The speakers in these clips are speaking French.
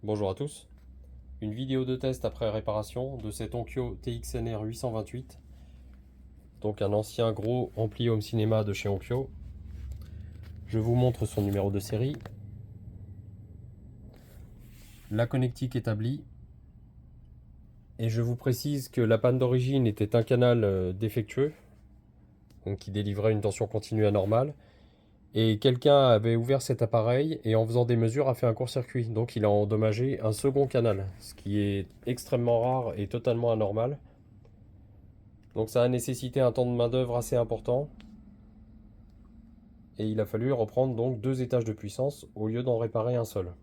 Bonjour à tous. Une vidéo de test après réparation de cet Onkyo TXNR 828. Donc un ancien gros ampli home cinéma de chez Onkyo. Je vous montre son numéro de série. La connectique établie. Et je vous précise que la panne d'origine était un canal défectueux, donc qui délivrait une tension continue anormale. Et quelqu'un avait ouvert cet appareil et en faisant des mesures a fait un court-circuit. Donc il a endommagé un second canal, ce qui est extrêmement rare et totalement anormal. Donc ça a nécessité un temps de main d'œuvre assez important. Et il a fallu reprendre donc 2 étages de puissance au lieu d'en réparer un seul.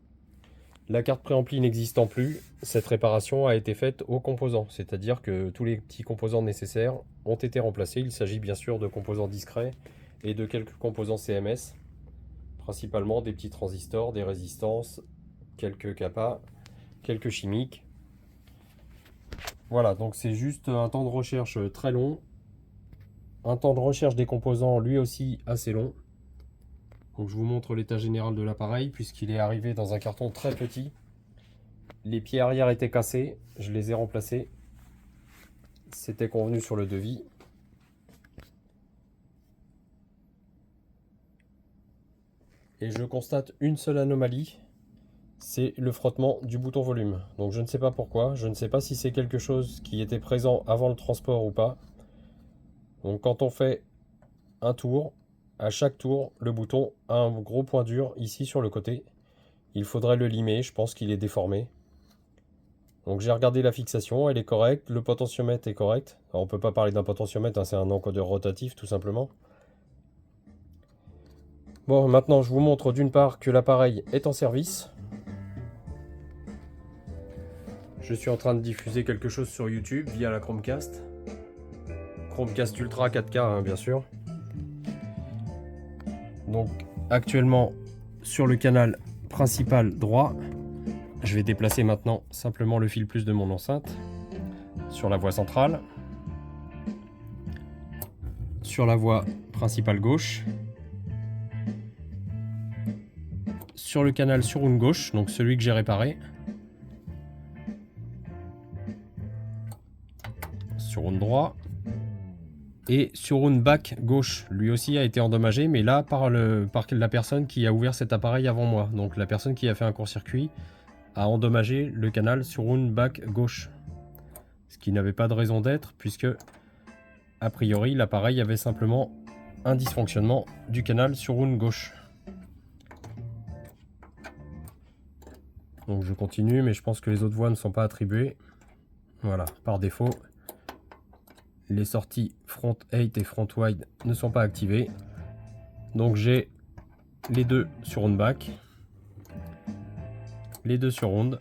La carte préampli n'existant plus, cette réparation a été faite aux composants, c'est-à-dire que tous les petits composants nécessaires ont été remplacés. Il s'agit bien sûr de composants discrets et de quelques composants CMS, principalement des petits transistors, des résistances, quelques CAPA, quelques chimiques. Voilà, donc c'est juste un temps de recherche très long, un temps de recherche des composants lui aussi assez long. Donc je vous montre l'état général de l'appareil puisqu'il est arrivé dans un carton très petit. Les pieds arrière étaient cassés, je les ai remplacés. C'était convenu sur le devis. Et je constate une seule anomalie, c'est le frottement du bouton volume. Donc je ne sais pas pourquoi, je ne sais pas si c'est quelque chose qui était présent avant le transport ou pas. Donc quand on fait un tour, à chaque tour, le bouton a un gros point dur ici sur le côté. Il faudrait le limer, je pense qu'il est déformé. Donc j'ai regardé la fixation, elle est correcte, le potentiomètre est correct. Alors, on peut pas parler d'un potentiomètre, hein, c'est un encodeur rotatif tout simplement. Bon, maintenant je vous montre d'une part que l'appareil est en service. Je suis en train de diffuser quelque chose sur YouTube via la Chromecast. Chromecast Ultra 4K, hein, bien sûr. Donc actuellement sur le canal principal droit. Je vais déplacer maintenant simplement le fil plus de mon enceinte sur la voie centrale, sur la voie principale gauche, sur le canal sur une gauche, donc celui que j'ai réparé, sur une droite et sur une back gauche. Lui aussi a été endommagé, mais là par la personne qui a ouvert cet appareil avant moi. Donc la personne qui a fait un court-circuit a endommagé le canal sur une back gauche, ce qui n'avait pas de raison d'être puisque a priori l'appareil avait simplement un dysfonctionnement du canal sur une gauche. Donc je continue, mais je pense que les autres voies ne sont pas attribuées. Voilà, par défaut, les sorties front 8 et front wide ne sont pas activées. Donc j'ai les deux sur une back, les deux sur onde,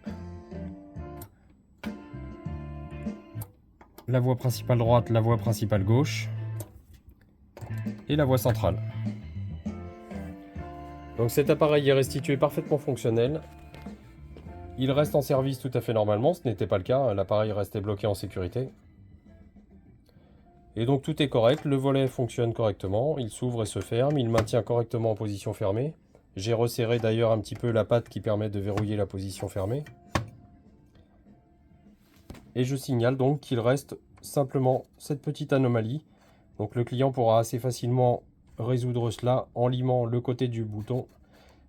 la voie principale droite, la voie principale gauche et la voie centrale. Donc cet appareil est restitué parfaitement fonctionnel. Il reste en service tout à fait normalement, ce n'était pas le cas, l'appareil restait bloqué en sécurité. Et donc tout est correct, le volet fonctionne correctement, il s'ouvre et se ferme, il maintient correctement en position fermée. J'ai resserré d'ailleurs un petit peu la patte qui permet de verrouiller la position fermée. Et je signale donc qu'il reste simplement cette petite anomalie. Donc le client pourra assez facilement résoudre cela en limant le côté du bouton.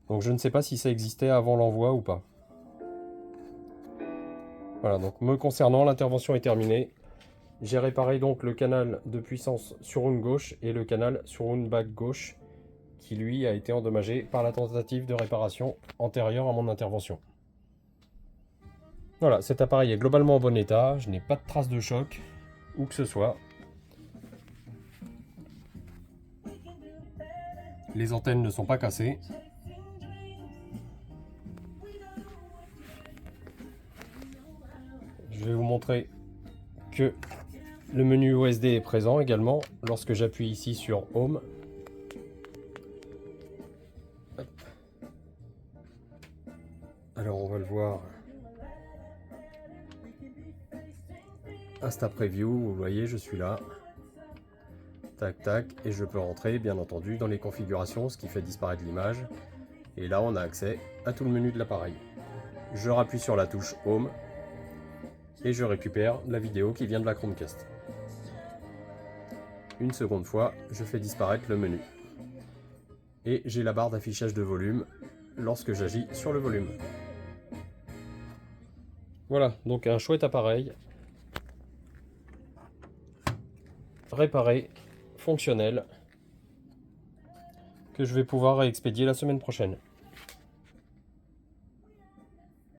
Donc je ne sais pas si ça existait avant l'envoi ou pas. Voilà, donc me concernant, l'intervention est terminée. J'ai réparé donc le canal de puissance sur une gauche et le canal sur une back gauche qui lui a été endommagé par la tentative de réparation antérieure à mon intervention. Voilà, cet appareil est globalement en bon état, je n'ai pas de traces de choc, où que ce soit. Les antennes ne sont pas cassées. Je vais vous montrer que le menu OSD est présent également lorsque j'appuie ici sur Home. Hop. Alors on va le voir. Insta Preview, vous voyez, je suis là. Tac tac, et je peux rentrer bien entendu dans les configurations, ce qui fait disparaître l'image. Et là on a accès à tout le menu de l'appareil. je rappuie sur la touche Home et je récupère la vidéo qui vient de la Chromecast. Une seconde fois, je fais disparaître le menu. Et j'ai la barre d'affichage de volume lorsque j'agis sur le volume. Voilà, donc un chouette appareil. Réparé, fonctionnel, que je vais pouvoir réexpédier la semaine prochaine.